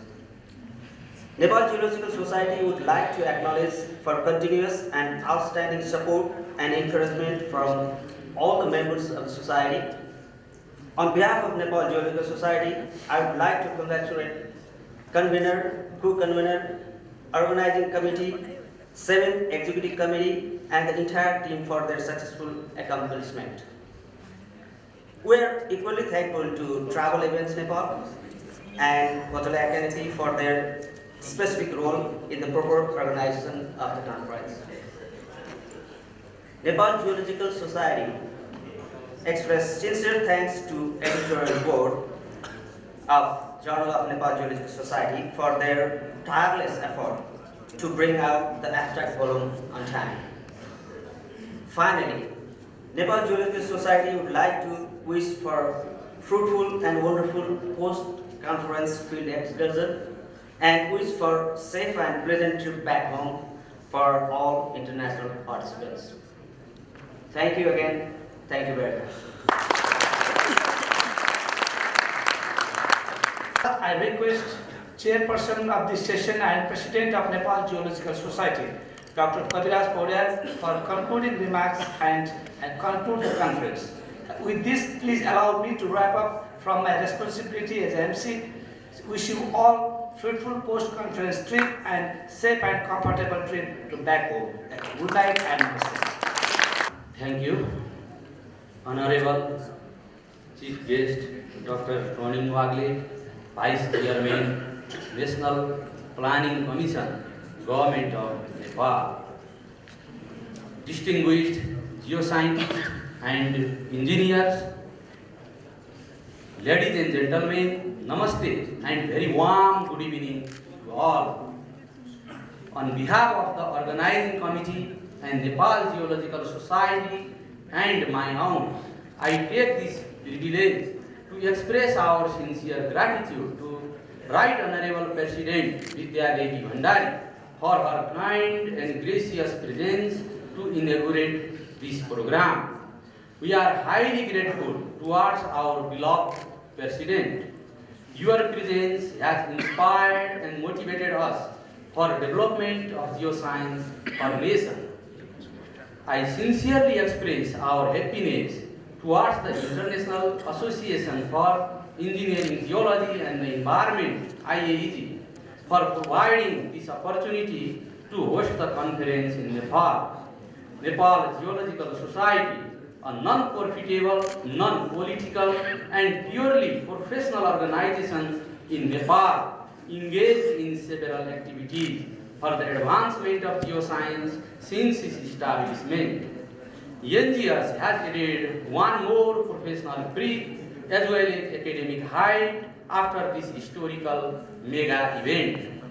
Nepal Geological Society would like to acknowledge for continuous and outstanding support and encouragement from all the members of the society. On behalf of Nepal Geological Society, I would like to congratulate convener, co-convener, organizing committee, 7th executive committee, and the entire team for their successful accomplishment. We are equally thankful to Travel Events Nepal and Kotala Academy for their specific role in the proper organization of the conference. Nepal Geological Society express sincere thanks to editorial board of Journal of Nepal Geological Society for their tireless effort to bring out the abstract volume on time. Finally, Nepal Geological Society would like to wish for fruitful and wonderful post-conference field excursion and wish for safe and pleasant trip back home for all international participants. Thank you again. Thank you very much. I request Chairperson of this session and President of Nepal Geological Society, Dr. Kaviraj Paudel, for concluding remarks and conclude the conference. With this, please allow me to wrap up from my responsibility as MC. Wish you all fruitful post-conference trip and safe and comfortable trip to back home. Good night and namaste. Thank you, Honorable Chief Guest Dr. Ronin Wagle, Vice Chairman, National Planning Commission, Government of Nepal, distinguished geoscientists and engineers, ladies and gentlemen, namaste and very warm good evening to all. On behalf of the organizing committee and Nepal Geological Society and my own, I take this privilege to express our sincere gratitude to Right Honorable President Vidya Devi Bhandari for her kind and gracious presence to inaugurate this program. We are highly grateful towards our beloved President. Your presence has inspired and motivated us for development of geoscience for nation. I sincerely express our happiness towards the International Association for Engineering, Geology and the Environment, IAEG, for providing this opportunity to host the conference in Nepal. Nepal Geological Society, a non-profitable, non-political and purely professional organization in Nepal, engaged in several activities for the advancement of geoscience since its establishment. NGS has added one more professional breed as well as academic height after this historical mega event.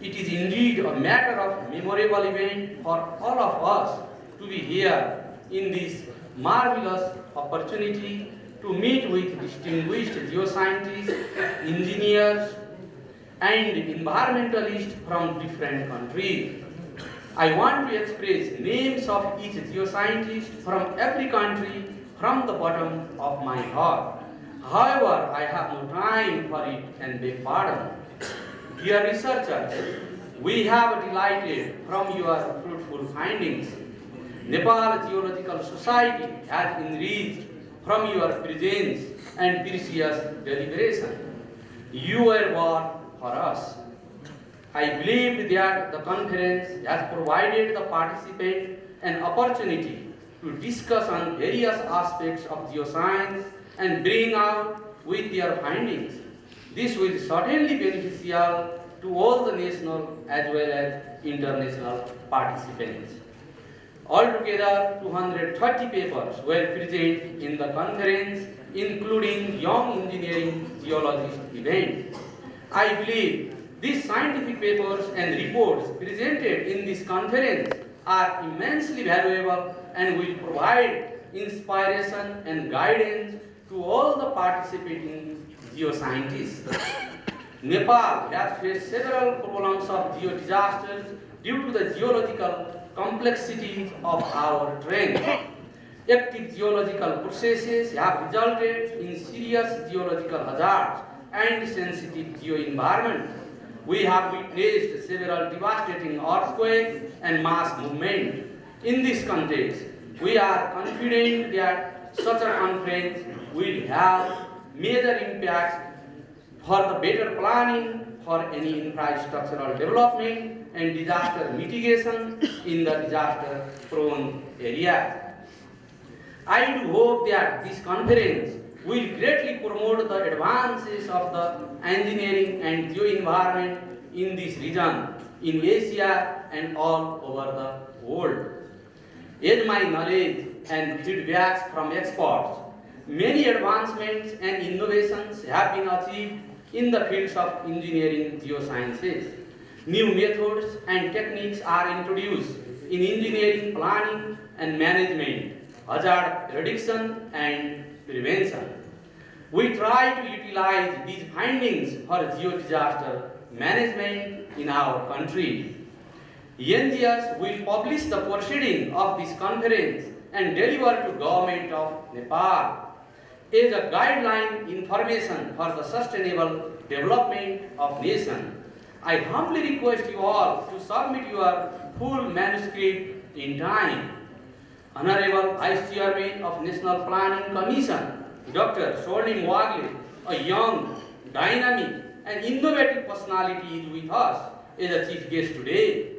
It is indeed a matter of memorable event for all of us to be here in this marvelous opportunity to meet with distinguished geoscientists, engineers, and environmentalists from different countries. I want to express names of each geoscientist from every country from the bottom of my heart. However, I have no time for it and beg pardon. Dear researchers, we have delighted from your fruitful findings. Nepal Geological Society has enriched from your presence and precious deliberation. You were born for us. I believed that the conference has provided the participant an opportunity to discuss on various aspects of geoscience and bring out with their findings. This will certainly be beneficial to all the national as well as international participants. Altogether, 230 papers were present in the conference, including Young Engineering Geologist event. I believe these scientific papers and reports presented in this conference are immensely valuable and will provide inspiration and guidance to all the participating geoscientists. Nepal has faced several problems of geodisasters due to the geological complexities of our terrain. Active geological processes have resulted in serious geological hazards and sensitive geoenvironment. We have witnessed several devastating earthquakes and mass movement. In this context, we are confident that such a conference will have major impacts for the better planning for any infrastructural development and disaster mitigation in the disaster-prone areas. I do hope that this conference will greatly promote the advances of the engineering and geoenvironment in this region, in Asia and all over the world. As my knowledge and feedbacks from experts, many advancements and innovations have been achieved in the fields of engineering geosciences. New methods and techniques are introduced in engineering planning and management, hazard prediction and prevention. We try to utilize these findings for geo-disaster management in our country. NGS will publish the proceeding of this conference and deliver to Government of Nepal as a guideline information for the sustainable development of nation. I humbly request you all to submit your full manuscript in time. Honorable Vice Chairman of National Planning Commission, Dr. Swarnim Wagle, a young, dynamic and innovative personality is with us as a chief guest today.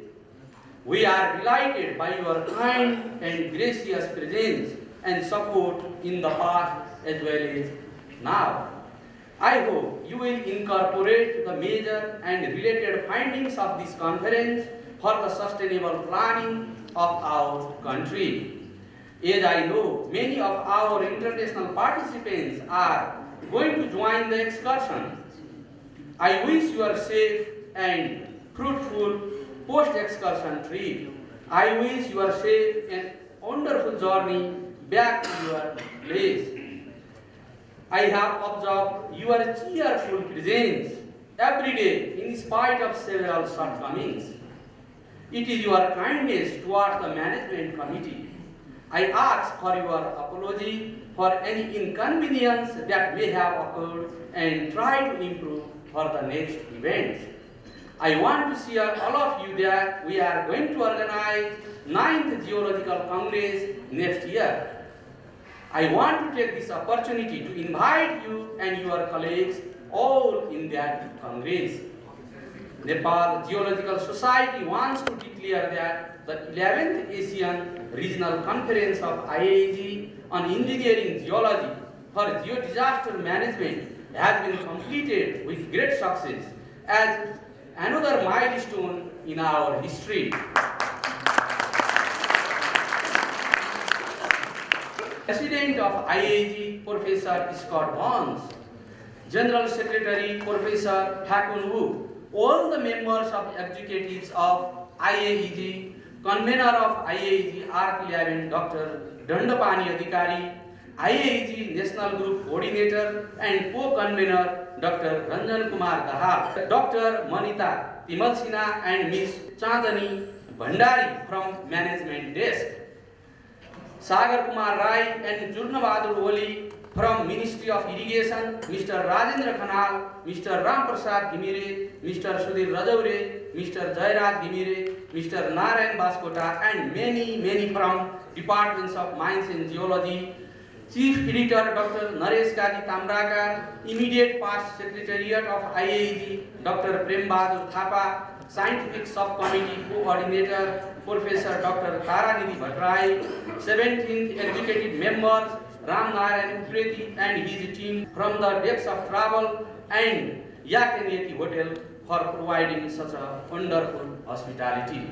We are delighted by your kind and gracious presence and support in the past as well as now. I hope you will incorporate the major and related findings of this conference for the sustainable planning of our country. As I know, many of our international participants are going to join the excursion. I wish you a safe and fruitful post-excursion trip. I wish you a safe and wonderful journey back to your place. I have observed your cheerful presence every day in spite of several shortcomings. It is your kindness towards the management committee. I ask for your apology for any inconvenience that may have occurred and try to improve for the next events. I want to share all of you that we are going to organize 9th Geological Congress next year. I want to take this opportunity to invite you and your colleagues all in that Congress. Nepal Geological Society wants to declare that the 11th Asian Regional Conference of IAEG on Engineering Geology for Geodisaster Management has been completed with great success as another milestone in our history. President of IAEG, Professor Scott Barnes, General Secretary Professor Kathmandu, all the members of executives of IAEG, convener of IAEG ARC11 Dr. Dandapani Adhikari, IAEG National Group Coordinator and co-convener Dr. Ranjan Kumar Dahal, Dr. Manita Timalsina and Ms. Chandani Bhandari from Management Desk, Sagar Kumar Rai and Jurnabadur Oli from Ministry of Irrigation, Mr. Rajendra Khanal, Mr. Ram Prasad Ghimire, Mr. Sudhir Rajaure, Mr. Jairaj Ghimire, Mr. Narayan Baskota, and many from Departments of Mines and Geology, Chief Editor Dr. Naresh Kaji Tamrakar, Immediate Past Secretariat of IAEG Dr. Prem Bahadur Thapa, Scientific Subcommittee Coordinator Professor Dr. Taranidhi Bhattarai, 17th Executive Members Ram Narayan Upreti and his team from the depths of travel and Yeti Hotel for providing such a wonderful hospitality.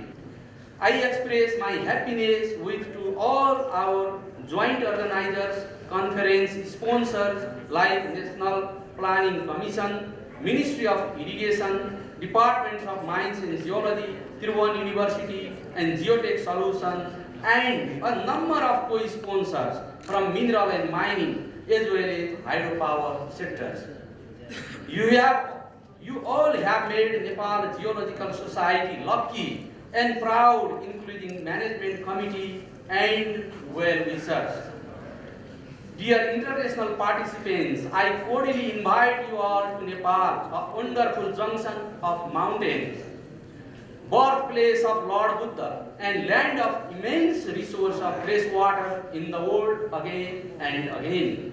I express my happiness with to all our joint organizers, conference sponsors like National Planning Commission, Ministry of Irrigation, Departments of Mines and Geology, Tribhuvan University and Geotech Solutions, and a number of co-sponsors from mineral and mining as well as hydropower sectors. You all have made Nepal Geological Society lucky and proud, including management committee and well-wishers. Dear international participants, I cordially invite you all to Nepal, a wonderful junction of mountains, birthplace of Lord Buddha, and land of immense resource of fresh water in the world again and again.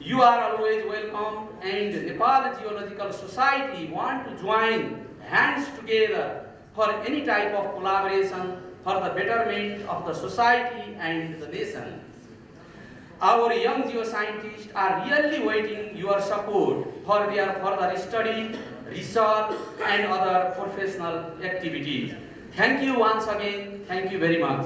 You are always welcome, and Nepal Geological Society want to join hands together for any type of collaboration for the betterment of the society and the nation. Our young geoscientists are really waiting your support for their further study, research, and other professional activities. Thank you once again. Thank you very much.